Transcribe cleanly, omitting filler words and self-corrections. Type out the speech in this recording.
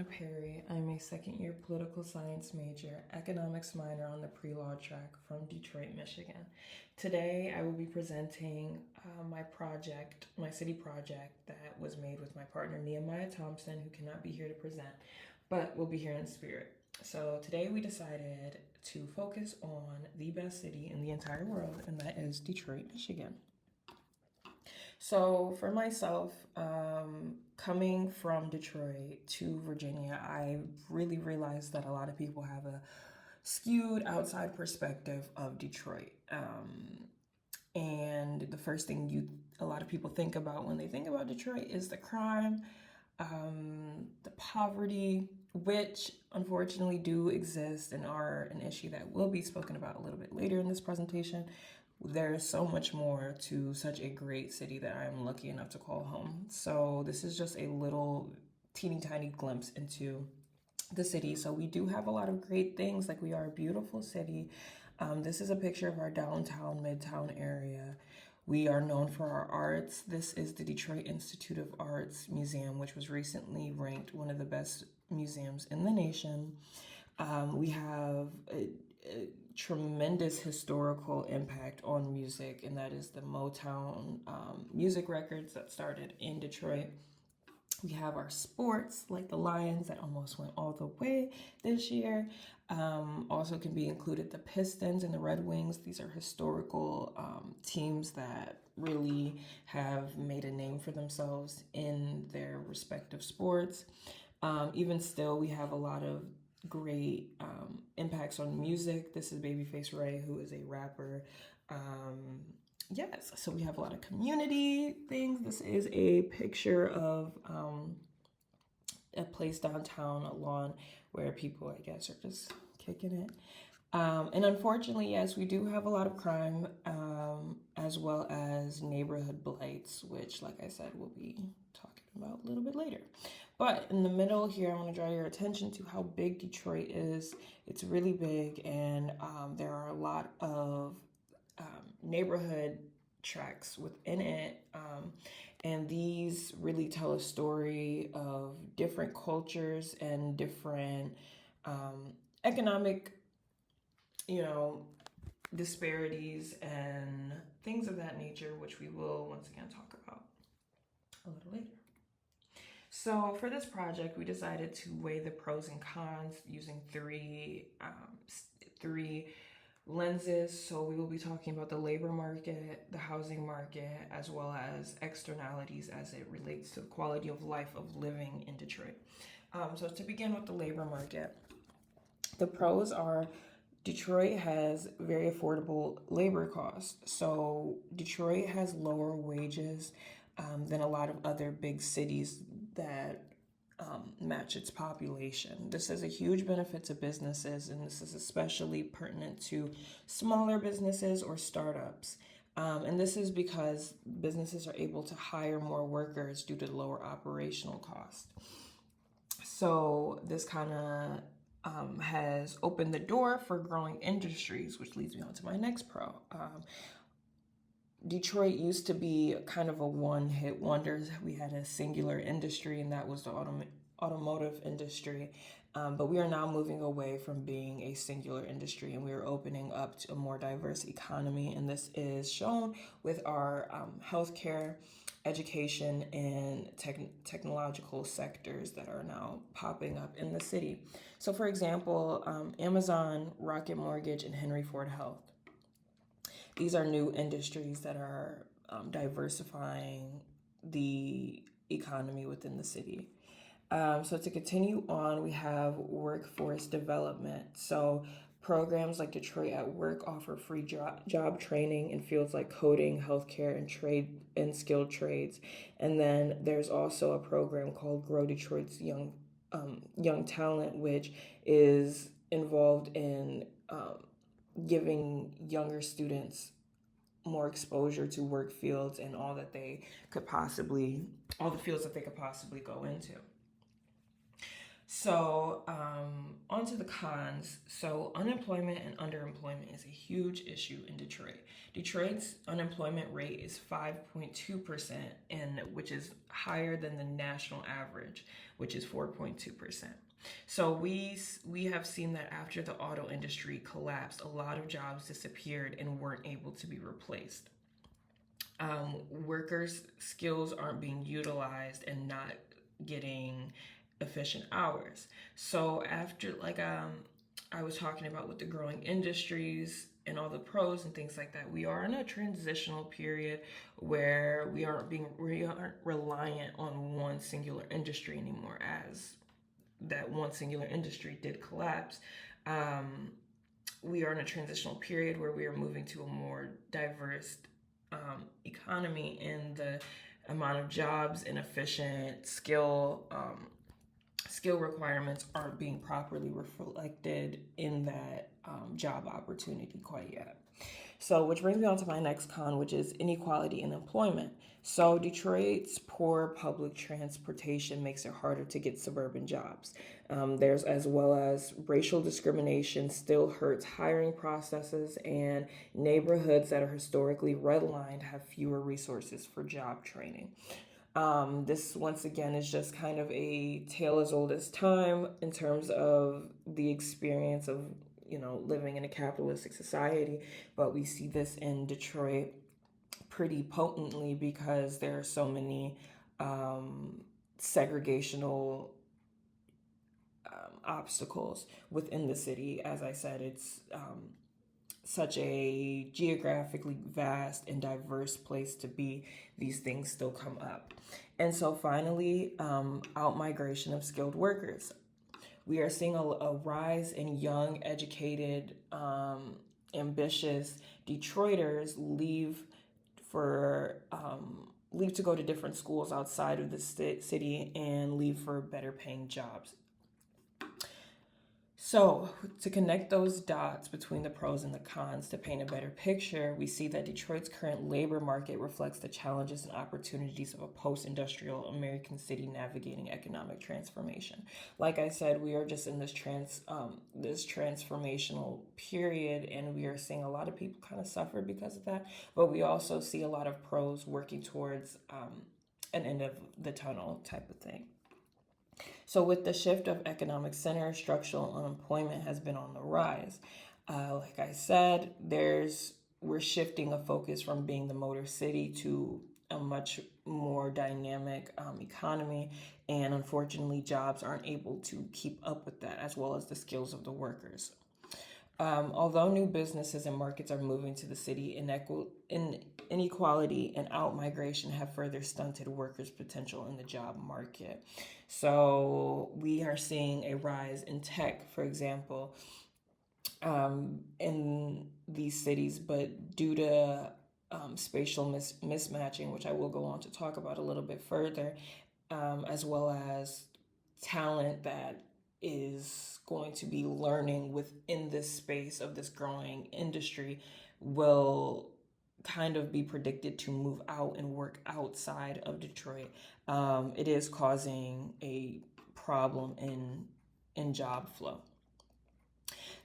Perry. I'm a second year political science major, economics minor on the pre-law track from Detroit, Michigan. Today I will be presenting my project, my city project that was made with my partner Nehemiah Thompson, who cannot be here to present, but will be here in spirit. So today we decided to focus on the best city in the entire world, and that is Detroit, Michigan. So for myself, coming from Detroit to Virginia, I really realized that a lot of people have a skewed outside perspective of Detroit. And the first thing a lot of people think about when they think about Detroit is the crime, the poverty, which unfortunately do exist and are an issue that will be spoken about a little bit later in this presentation. There's so much more to such a great city that I'm lucky enough to call home. So this is just a little teeny tiny glimpse into the city. So we do have a lot of great things, like we are a beautiful city. This is a picture of our downtown, midtown area. We are known for our arts. This is the Detroit Institute of Arts Museum, which was recently ranked one of the best museums in the nation. We have a tremendous historical impact on music, and that is the Motown music records that started in Detroit. We have our sports, like the Lions that almost went all the way this year. Also can be included the Pistons and the Red Wings. These are historical teams that really have made a name for themselves in their respective sports. Even still, we have a lot of great impacts on music. This is Babyface Ray, who is a rapper. Yes, so we have a lot of community things. This is a picture of a place downtown, a lawn where people, I guess, are just kicking it. And unfortunately, yes, we do have a lot of crime, as well as neighborhood blights, which, like I said, we'll be talking about a little bit later. But in the middle here, I want to draw your attention to how big Detroit is. It's really big, and there are a lot of neighborhood tracks within it. And these really tell a story of different cultures and different economic, disparities and things of that nature, which we will once again talk about a little later. So for this project, we decided to weigh the pros and cons using three lenses. So we will be talking about the labor market, the housing market, as well as externalities as it relates to the quality of life of living in Detroit. So to begin with the labor market, the pros are Detroit has very affordable labor costs. So Detroit has lower wages than a lot of other big cities that match its population. This is a huge benefit to businesses, and this is especially pertinent to smaller businesses or startups. And this is because businesses are able to hire more workers due to lower operational costs. So this kind of has opened the door for growing industries, which leads me on to my next pro. Detroit used to be kind of a one-hit wonder. We had a singular industry, and that was the automotive industry. But we are now moving away from being a singular industry, and we are opening up to a more diverse economy. And this is shown with our healthcare, education, and technological sectors that are now popping up in the city. So for example, Amazon, Rocket Mortgage, and Henry Ford Health. These are new industries that are diversifying the economy within the city. So to continue on, we have workforce development. So programs like Detroit at Work offer free job training in fields like coding, healthcare, and trade and skilled trades. And then there's also a program called Grow Detroit's Young Talent, which is involved in giving younger students more exposure to work fields and all the fields that they could possibly go into. So on to the cons. So unemployment and underemployment is a huge issue in Detroit. Detroit's unemployment rate is 5.2%, and which is higher than the national average, which is 4.2%. So we have seen that after the auto industry collapsed, a lot of jobs disappeared and weren't able to be replaced. Workers' skills aren't being utilized and not getting efficient hours. So after I was talking about with the growing industries and all the pros and things like that, we are in a transitional period where we aren't reliant on one singular industry anymore, as that one singular industry did collapse. We are in a transitional period where we are moving to a more diverse economy, and the amount of jobs and efficient skill requirements aren't being properly reflected in that job opportunity quite yet. So, which brings me on to my next con, which is inequality in employment. So, Detroit's poor public transportation makes it harder to get suburban jobs. There's as well as racial discrimination still hurts hiring processes, and neighborhoods that are historically redlined have fewer resources for job training. This once again is just kind of a tale as old as time in terms of the experience of living in a capitalistic society, but we see this in Detroit pretty potently because there are so many segregational obstacles within the city. As I said, it's such a geographically vast and diverse place to be. These things still come up. And so finally, out-migration of skilled workers. We are seeing a rise in young, educated, ambitious Detroiters leave to go to different schools outside of the city and leave for better paying jobs. So, to connect those dots between the pros and the cons to paint a better picture, we see that Detroit's current labor market reflects the challenges and opportunities of a post-industrial American city navigating economic transformation. Like I said, we are just in this transformational period, and we are seeing a lot of people kind of suffer because of that. But we also see a lot of pros working towards an end of the tunnel type of thing. So with the shift of economic center, structural unemployment has been on the rise. Like I said, we're shifting a focus from being the motor city to a much more dynamic economy, and unfortunately jobs aren't able to keep up with that, as well as the skills of the workers. Although new businesses and markets are moving to the city, inequality and out-migration have further stunted workers' potential in the job market. So we are seeing a rise in tech, for example, in these cities, but due to spatial mismatching, which I will go on to talk about a little bit further, as well as talent that is going to be learning within this space of this growing industry will kind of be predicted to move out and work outside of Detroit. It is causing a problem in job flow.